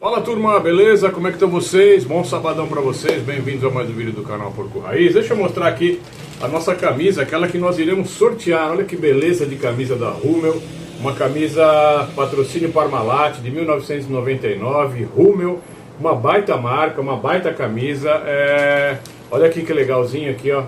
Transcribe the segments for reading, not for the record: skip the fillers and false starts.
Fala turma, beleza? Como é que estão vocês? Bom sabadão pra vocês, bem-vindos a mais um vídeo do canal Porco Raiz. Deixa eu mostrar aqui a nossa camisa, aquela que nós iremos sortear. Olha que beleza de camisa da Hummel. Uma camisa patrocínio Parmalat de 1999, Hummel. Uma baita marca, uma baita camisa. Olha aqui que legalzinho aqui, ó.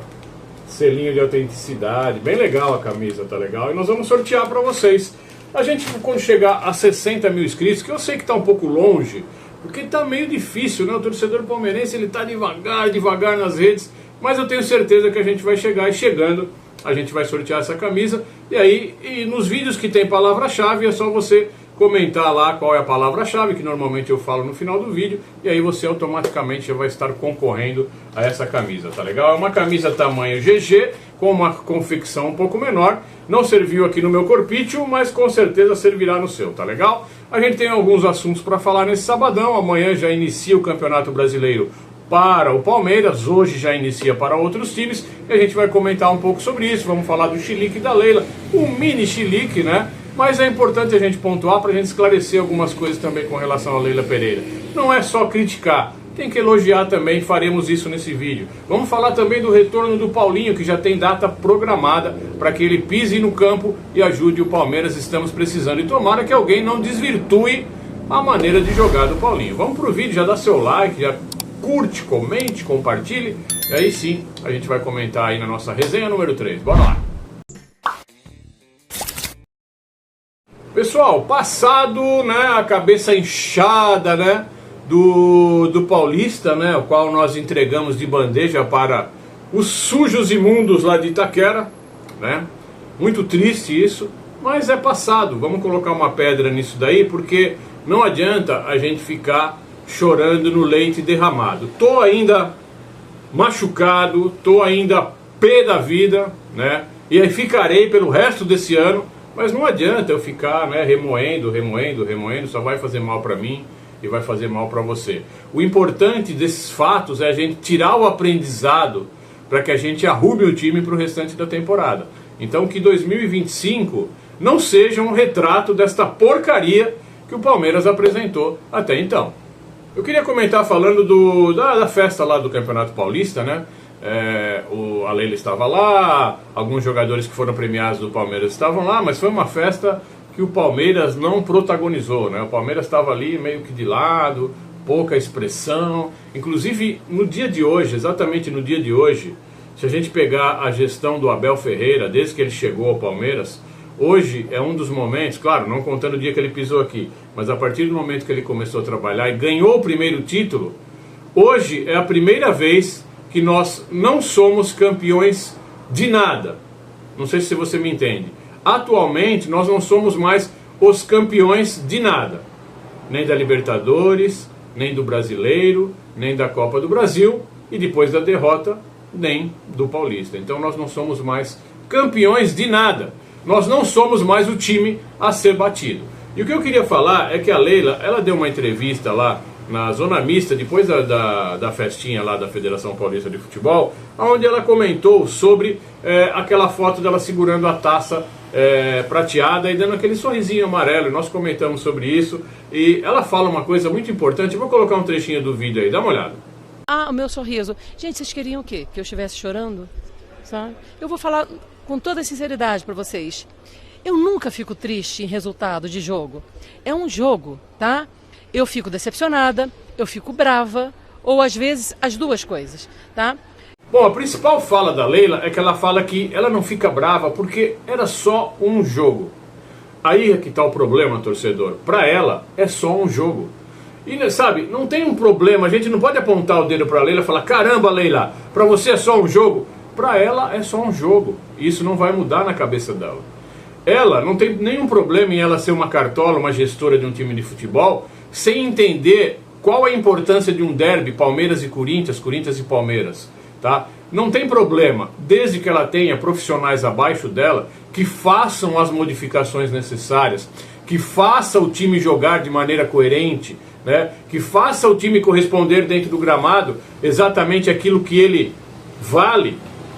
Selinho de autenticidade, bem legal a camisa, tá legal? E nós vamos sortear pra vocês. A gente, quando chegar a 60 mil inscritos, que eu sei que está um pouco longe, porque está meio difícil, né? O torcedor palmeirense, ele está devagar nas redes, mas eu tenho certeza que a gente vai chegar, e chegando, a gente vai sortear essa camisa. E aí, nos vídeos que tem palavra-chave, é só você comentar lá qual é a palavra-chave, que normalmente eu falo no final do vídeo, e aí você automaticamente já vai estar concorrendo a essa camisa, tá legal? É uma camisa tamanho GG, com uma confecção um pouco menor. Não serviu aqui no meu corpício, mas com certeza servirá no seu, tá legal? A gente tem alguns assuntos para falar nesse sabadão. Amanhã já inicia o Campeonato Brasileiro para o Palmeiras, hoje já inicia para outros times, e a gente vai comentar um pouco sobre isso. Vamos falar do chilique da Leila, um mini chilique, né? Mas é importante a gente pontuar para a gente esclarecer algumas coisas também com relação a Leila Pereira. Não é só criticar, tem que elogiar também, faremos isso nesse vídeo. Vamos falar também do retorno do Paulinho, que já tem data programada para que ele pise no campo e ajude o Palmeiras. Estamos precisando, e tomara que alguém não desvirtue a maneira de jogar do Paulinho. Vamos pro vídeo, já dá seu like, já curte, comente, compartilhe, e aí sim a gente vai comentar aí na nossa resenha número 3. Bora lá! Pessoal, passado, né, a cabeça inchada, né, do Paulista, né, o qual nós entregamos de bandeja para os sujos imundos lá de Itaquera, né, muito triste isso, mas é passado. Vamos colocar uma pedra nisso daí, porque não adianta a gente ficar chorando no leite derramado. Tô ainda machucado, tô ainda pé da vida, né, e aí ficarei pelo resto desse ano. Mas não adianta eu ficar, né, remoendo, só vai fazer mal para mim e vai fazer mal para você. O importante desses fatos é a gente tirar o aprendizado para que a gente arrume o time para o restante da temporada. Então que 2025 não seja um retrato desta porcaria que o Palmeiras apresentou até então. Eu queria comentar falando da festa lá do Campeonato Paulista, né? A Leila estava lá, alguns jogadores que foram premiados do Palmeiras estavam lá, mas foi uma festa que o Palmeiras não protagonizou, né? O Palmeiras estava ali meio que de lado, pouca expressão. Inclusive no dia de hoje, exatamente no dia de hoje, se a gente pegar a gestão do Abel Ferreira, desde que ele chegou ao Palmeiras, hoje é um dos momentos, claro, não contando o dia que ele pisou aqui, mas a partir do momento que ele começou a trabalhar e ganhou o primeiro título, hoje é a primeira vez que nós não somos campeões de nada. Não sei se você me entende. Atualmente nós não somos mais os campeões de nada. Nem da Libertadores, nem do Brasileiro, nem da Copa do Brasil, e depois da derrota, nem do Paulista. Então nós não somos mais campeões de nada. Nós não somos mais o time a ser batido. E o que eu queria falar é que a Leila, ela deu uma entrevista lá na Zona Mista, depois da festinha lá da Federação Paulista de Futebol, onde ela comentou sobre aquela foto dela segurando a taça prateada e dando aquele sorrisinho amarelo. Nós comentamos sobre isso e ela fala uma coisa muito importante. Eu vou colocar um trechinho do vídeo aí, dá uma olhada. Ah, o meu sorriso. Gente, vocês queriam o quê? Que eu estivesse chorando? Sabe? Eu vou falar com toda sinceridade para vocês. Eu nunca fico triste em resultado de jogo. É um jogo, tá? Eu fico decepcionada, eu fico brava, ou às vezes as duas coisas, tá? Bom, a principal fala da Leila é que ela fala que ela não fica brava porque era só um jogo. Aí é que tá o problema, torcedor. Pra ela é só um jogo. E sabe, não tem um problema, a gente não pode apontar o dedo pra Leila e falar: caramba, Leila, pra você é só um jogo. Pra ela é só um jogo. E isso não vai mudar na cabeça dela. Ela não tem nenhum problema em ela ser uma cartola, uma gestora de um time de futebol, sem entender qual a importância de um derby, Palmeiras e Corinthians, Corinthians e Palmeiras, tá? Não tem problema, desde que ela tenha profissionais abaixo dela que façam as modificações necessárias, que faça o time jogar de maneira coerente, né? Que faça o time corresponder dentro do gramado exatamente aquilo que ele vale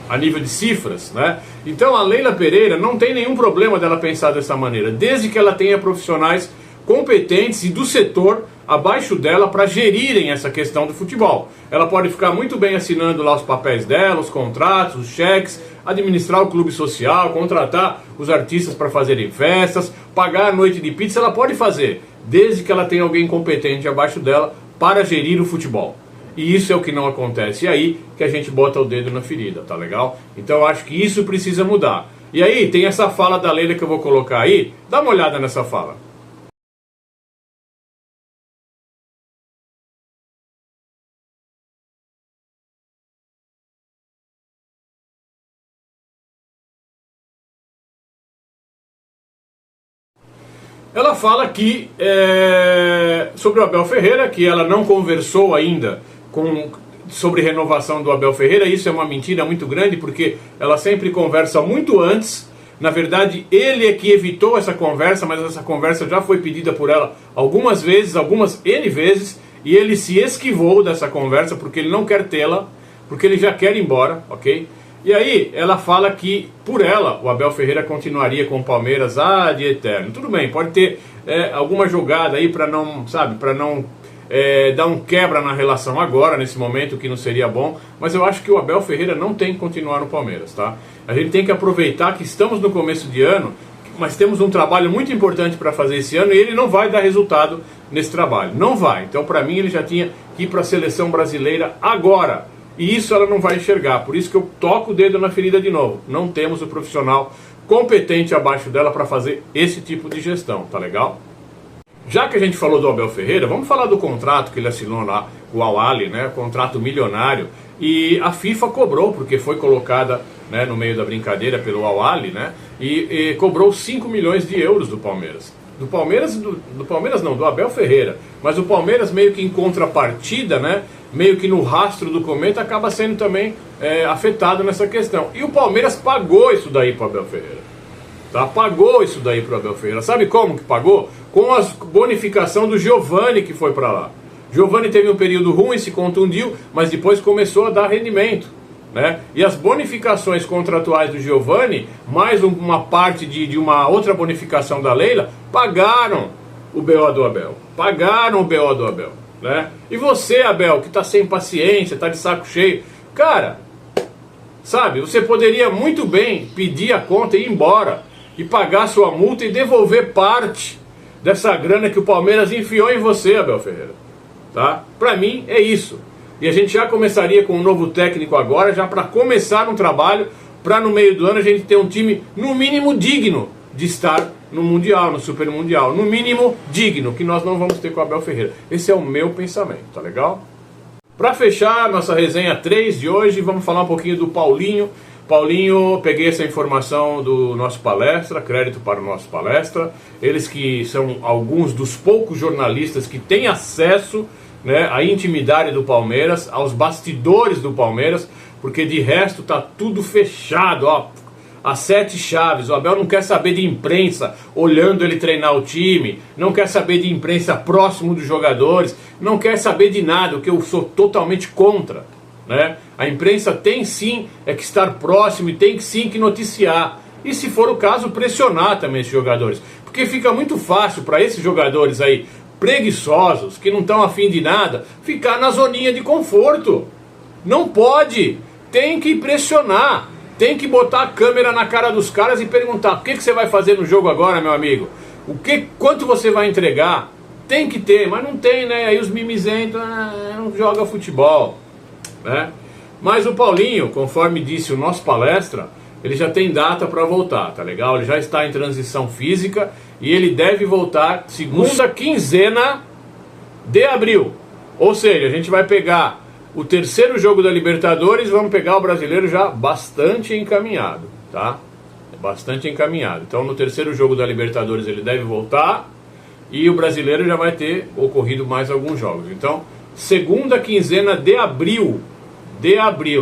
a nível de cifras, né? Então a Leila Pereira não tem nenhum problema dela pensar dessa maneira, desde que ela tenha profissionais competentes e do setor abaixo dela para gerirem essa questão do futebol. Ela pode ficar muito bem assinando lá os papéis dela, os contratos, os cheques, administrar o clube social, contratar os artistas para fazerem festas, pagar a noite de pizza, ela pode fazer, desde que ela tenha alguém competente abaixo dela para gerir o futebol. E isso é o que não acontece. E aí que a gente bota o dedo na ferida, tá legal? Então eu acho que isso precisa mudar. E aí tem essa fala da Leila que eu vou colocar aí. Dá uma olhada nessa fala. Ela fala que sobre o Abel Ferreira, que ela não conversou ainda sobre renovação do Abel Ferreira. Isso é uma mentira muito grande, porque ela sempre conversa muito antes. Na verdade, ele é que evitou essa conversa, mas essa conversa já foi pedida por ela algumas vezes, algumas N vezes, e ele se esquivou dessa conversa porque ele não quer tê-la, porque ele já quer ir embora, ok? E aí ela fala que, por ela, o Abel Ferreira continuaria com o Palmeiras de eterno. Tudo bem, pode ter alguma jogada aí para não, sabe, para não dar um quebra na relação agora, nesse momento, que não seria bom. Mas eu acho que o Abel Ferreira não tem que continuar no Palmeiras, tá? A gente tem que aproveitar que estamos no começo de ano, mas temos um trabalho muito importante para fazer esse ano, e ele não vai dar resultado nesse trabalho. Não vai. Então, para mim, ele já tinha que ir para a seleção brasileira agora. E isso ela não vai enxergar, por isso que eu toco o dedo na ferida de novo. Não temos o profissional competente abaixo dela para fazer esse tipo de gestão, tá legal? Já que a gente falou do Abel Ferreira, vamos falar do contrato que ele assinou lá, o Al-Ahly, né? Contrato milionário. E a FIFA cobrou, porque foi colocada, né, no meio da brincadeira pelo Al-Ahly, né? E cobrou 5 milhões de euros do Palmeiras. Do Palmeiras não, do Abel Ferreira. Mas o Palmeiras meio que em contrapartida, né? Meio que no rastro do cometa, acaba sendo também afetado nessa questão. E o Palmeiras pagou isso daí para o Abel Ferreira. Tá? Pagou isso daí para o Abel Ferreira. Sabe como que pagou? Com a bonificação do Giovani, que foi para lá. Giovani teve um período ruim, se contundiu, mas depois começou a dar rendimento, né? E as bonificações contratuais do Giovani, mais uma parte de uma outra bonificação da Leila, pagaram o BO do Abel. Pagaram o BO do Abel. Né? E você, Abel, que está sem paciência, está de saco cheio, cara, sabe, você poderia muito bem pedir a conta e ir embora e pagar sua multa e devolver parte dessa grana que o Palmeiras enfiou em você, Abel Ferreira, tá? Pra mim é isso. E a gente já começaria com um novo técnico agora, já para começar um trabalho, para no meio do ano a gente ter um time no mínimo digno de estar no Mundial, no Super Mundial, no mínimo digno, que nós não vamos ter com o Abel Ferreira. Esse é o meu pensamento, tá legal? Para fechar nossa resenha 3 de hoje, vamos falar um pouquinho do Paulinho. Paulinho, peguei essa informação do nosso palestra, crédito para o nosso palestra. Eles que são alguns dos poucos jornalistas que têm acesso, né, à intimidade do Palmeiras, aos bastidores do Palmeiras, porque de resto tá tudo fechado, ó. As 7 chaves. O Abel não quer saber de imprensa olhando ele treinar o time, não quer saber de imprensa próximo dos jogadores, não quer saber de nada, o que eu sou totalmente contra, né? A imprensa tem sim que estar próximo e tem sim que noticiar, e se for o caso pressionar também esses jogadores, porque fica muito fácil para esses jogadores aí preguiçosos, que não estão afim de nada, ficar na zoninha de conforto. Não pode, tem que pressionar. Tem que botar a câmera na cara dos caras e perguntar: o que você vai fazer no jogo agora, meu amigo? Quanto você vai entregar? Tem que ter, mas não tem, né? Aí os mimizentos não jogam futebol, né? Mas o Paulinho, conforme disse o nosso palestra, ele já tem data para voltar, tá legal? Ele já está em transição física e ele deve voltar segunda quinzena de abril. Ou seja, a gente vai pegar o terceiro jogo da Libertadores, vamos pegar o Brasileiro já bastante encaminhado, tá? Bastante encaminhado. Então no terceiro jogo da Libertadores ele deve voltar e o Brasileiro já vai ter ocorrido mais alguns jogos. Então, segunda quinzena de abril.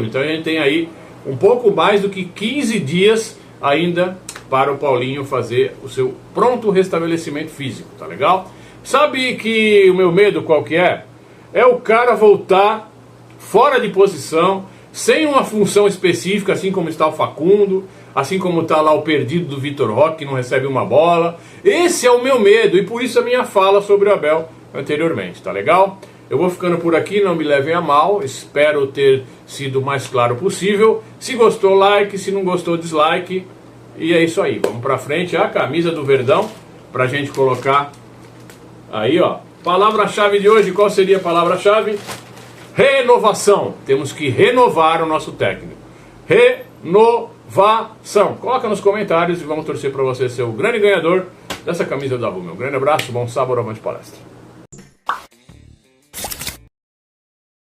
Então a gente tem aí um pouco mais do que 15 dias ainda para o Paulinho fazer o seu pronto restabelecimento físico, tá legal? Sabe que o meu medo qual que é? É o cara voltar fora de posição, sem uma função específica, assim como está o Facundo, assim como está lá o perdido do Vitor Roque, que não recebe uma bola. Esse é o meu medo, e por isso a minha fala sobre o Abel anteriormente, tá legal? Eu vou ficando por aqui, não me levem a mal, espero ter sido o mais claro possível. Se gostou, like, se não gostou, dislike. E é isso aí, vamos pra frente. A camisa do Verdão, pra gente colocar aí, ó. Palavra-chave de hoje, qual seria a palavra-chave? Renovação. Temos que renovar o nosso técnico. Renovação. Coloca nos comentários e vamos torcer para você ser o grande ganhador dessa camisa da Rumo. Um grande abraço, bom sábado, avante palestra.